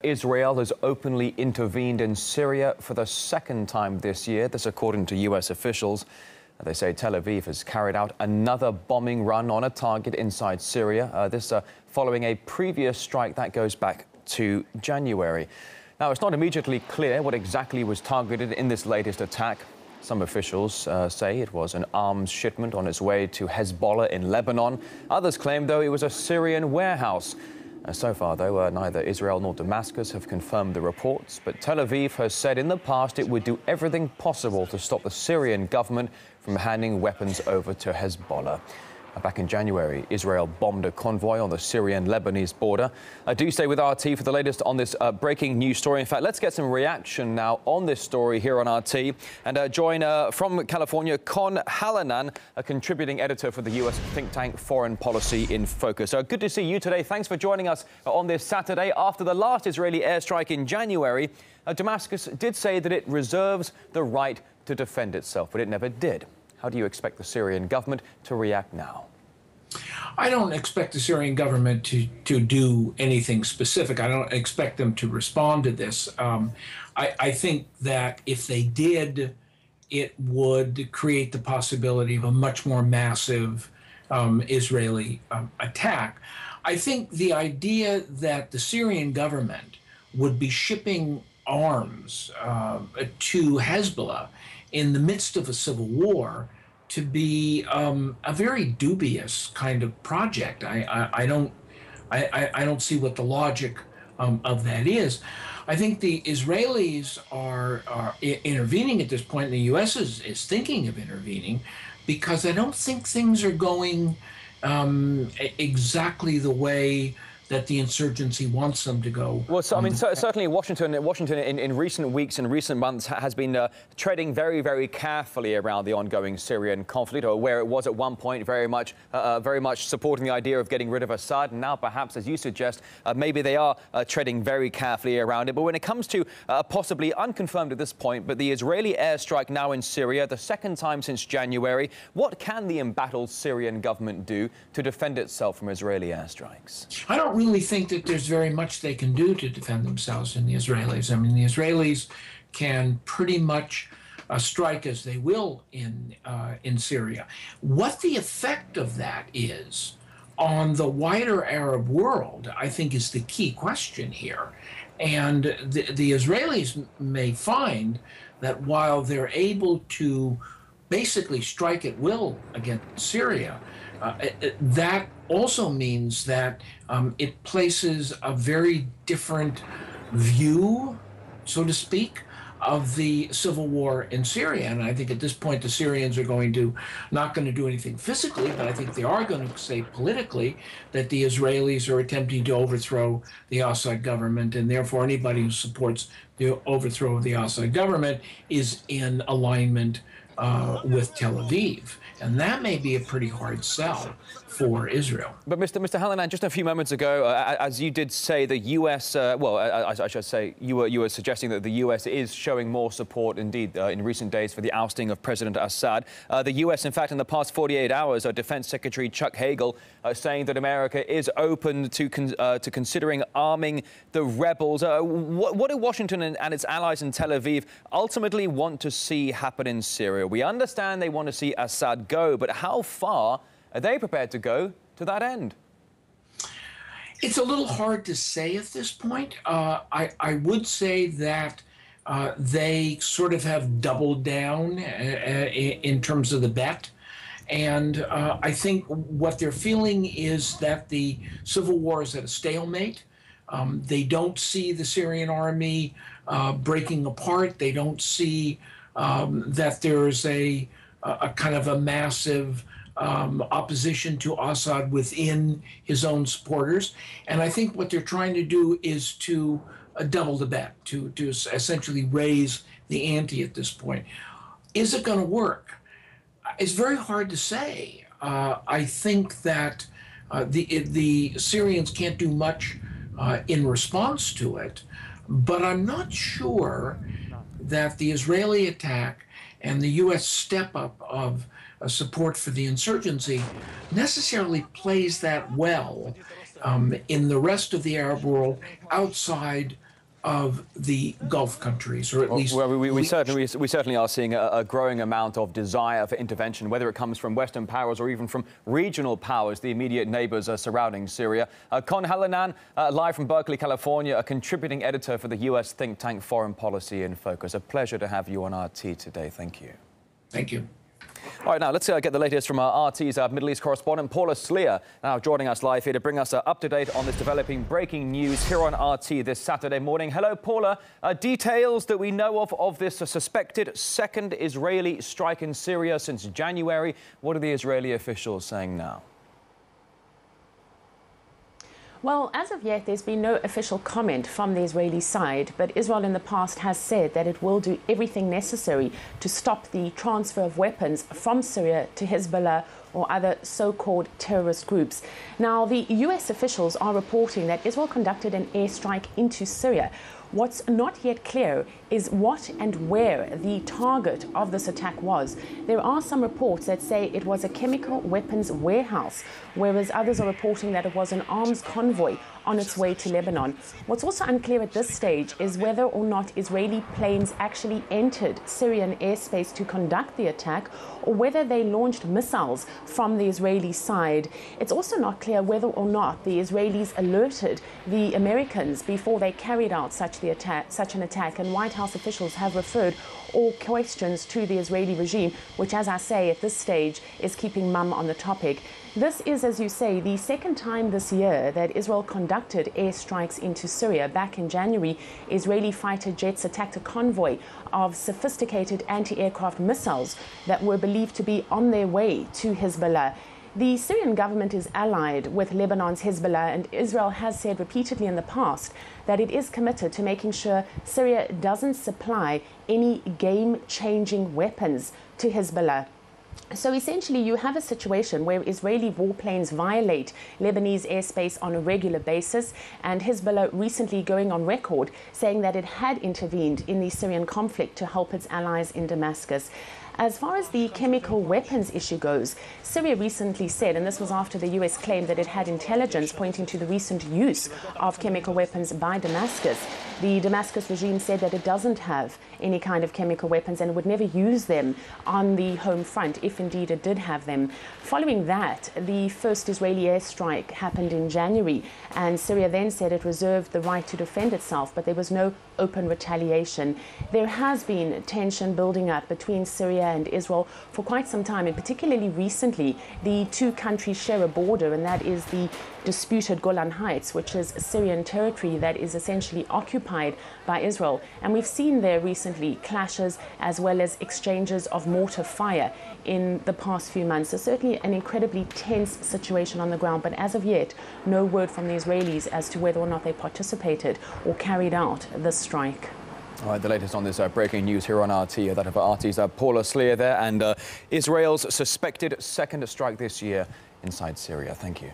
Israel has openly intervened in Syria for the second time this year. This according to U.S. officials. They say Tel Aviv has carried out another bombing run on a target inside Syria. This following a previous strike that goes back to January. Now, it's not immediately clear what exactly was targeted in this latest attack. Some officials say it was an arms shipment on its way to Hezbollah in Lebanon. Others claim, though, it was a Syrian warehouse. So far, though, neither Israel nor Damascus have confirmed the reports, but Tel Aviv has said in the past it would do everything possible to stop the Syrian government from handing weapons over to Hezbollah. Back in January, Israel bombed a convoy on the Syrian-Lebanese border. Do stay with RT for the latest on this breaking news story. In fact, let's get some reaction now on this story here on RT. And join from California, Con Hallinan, a contributing editor for the U.S. think tank Foreign Policy in Focus. Good to see you today. Thanks for joining us on this Saturday. After the last Israeli airstrike in January, Damascus did say that it reserves the right to defend itself, but it never did. How do you expect the Syrian government to react now? I don't expect the Syrian government to do anything specific. I don't expect them to respond to this. I think that if they did, it would create the possibility of a much more massive Israeli attack. I think the idea that the Syrian government would be shipping arms to Hezbollah in the midst of a civil war to be a very dubious kind of project. I don't see what the logic of that is. I think the Israelis are intervening at this point, and the U.S. is thinking of intervening because I don't think things are going exactly the way that the insurgency wants them to go. Well, so, I mean, certainly Washington in recent weeks and recent months has been treading very, very carefully around the ongoing Syrian conflict, or where it was at one point very much supporting the idea of getting rid of Assad. And now, perhaps, as you suggest, maybe they are treading very carefully around it. But when it comes to possibly unconfirmed at this point, but the Israeli airstrike now in Syria, the second time since January, what can the embattled Syrian government do to defend itself from Israeli airstrikes? I don't really think that there's very much they can do to defend themselves in the Israelis. I mean, the Israelis can pretty much strike as they will in Syria. What the effect of that is on the wider Arab world, I think, is the key question here. And the Israelis may find that while they're able to basically strike at will against Syria, that also means that it places a very different view, so to speak, of the civil war in Syria. And I think at this point the Syrians are not going to do anything physically, but I think they are going to say politically that the Israelis are attempting to overthrow the Assad government, and therefore anybody who supports the overthrow of the Assad government is in alignment with Tel Aviv. And that may be a pretty hard sell for Israel. But Mr. Hallinan, just a few moments ago, as you did say, the U.S., I should say, you were suggesting that the U.S. is showing more support, indeed, in recent days for the ousting of President Assad. The U.S., in fact, in the past 48 hours, Defense Secretary Chuck Hagel saying that America is open to considering arming the rebels. What do Washington and its allies in Tel Aviv ultimately want to see happen in Syria? We understand they want to see Assad go, but how far are they prepared to go to that end? It's a little hard to say at this point. I would say that they sort of have doubled down in terms of the bet. And I think what they're feeling is that the civil war is at a stalemate. They don't see the Syrian army breaking apart. They don't see that there's a kind of a massive opposition to Assad within his own supporters. And I think what they're trying to do is to double the bet, to essentially raise the ante at this point. Is it going to work? It's very hard to say. I think that the Syrians can't do much in response to it, but I'm not sure that the Israeli attack and the U.S. step-up of support for the insurgency necessarily plays that well in the rest of the Arab world outside of the Gulf countries, or at least well, we certainly are seeing a growing amount of desire for intervention, whether it comes from Western powers or even from regional powers, the immediate neighbors surrounding Syria. Con Hallinan, live from Berkeley, California, a contributing editor for the U.S. think tank Foreign Policy in Focus. A pleasure to have you on RT today. Thank you. Thank you. All right, now let's get the latest from our RT's Middle East correspondent, Paula Slier, now joining us live here to bring us up to date on this developing breaking news here on RT this Saturday morning. Hello, Paula. Details that we know of this suspected second Israeli strike in Syria since January. What are the Israeli officials saying now? Well, as of yet, there's been no official comment from the Israeli side, but Israel in the past has said that it will do everything necessary to stop the transfer of weapons from Syria to Hezbollah or other so-called terrorist groups. Now, the US officials are reporting that Israel conducted an airstrike into Syria. What's not yet clear is what and where the target of this attack was. There are some reports that say it was a chemical weapons warehouse, whereas others are reporting that it was an arms convoy on its way to Lebanon. What's also unclear at this stage is whether or not Israeli planes actually entered Syrian airspace to conduct the attack, or whether they launched missiles from the Israeli side. It's also not clear whether or not the Israelis alerted the Americans before they carried out such an attack, and White House officials have referred all questions to the Israeli regime, which, as I say, at this stage is keeping mum on the topic. This is, as you say, the second time this year that Israel conducted airstrikes into Syria. Back in January, Israeli fighter jets attacked a convoy of sophisticated anti-aircraft missiles that were believed to be on their way to Hezbollah. The Syrian government is allied with Lebanon's Hezbollah, and Israel has said repeatedly in the past that it is committed to making sure Syria doesn't supply any game-changing weapons to Hezbollah. So essentially, you have a situation where Israeli warplanes violate Lebanese airspace on a regular basis, and Hezbollah recently going on record saying that it had intervened in the Syrian conflict to help its allies in Damascus. As far as the chemical weapons issue goes, Syria recently said, and this was after the US claimed that it had intelligence pointing to the recent use of chemical weapons by Damascus. The Damascus regime said that it doesn't have any kind of chemical weapons and would never use them on the home front, if indeed it did have them. Following that, the first Israeli airstrike happened in January, and Syria then said it reserved the right to defend itself, but there was no open retaliation. There has been tension building up between Syria and Israel for quite some time, and particularly recently, the two countries share a border, and that is the disputed Golan Heights, which is Syrian territory that is essentially occupied by Israel. And we've seen there recently clashes as well as exchanges of mortar fire in the past few months. So certainly an incredibly tense situation on the ground, but as of yet, no word from the Israelis as to whether or not they participated or carried out this strike. All right, the latest on this breaking news here on RT, that of RT's Paula Slier there, and Israel's suspected second strike this year inside Syria. Thank you.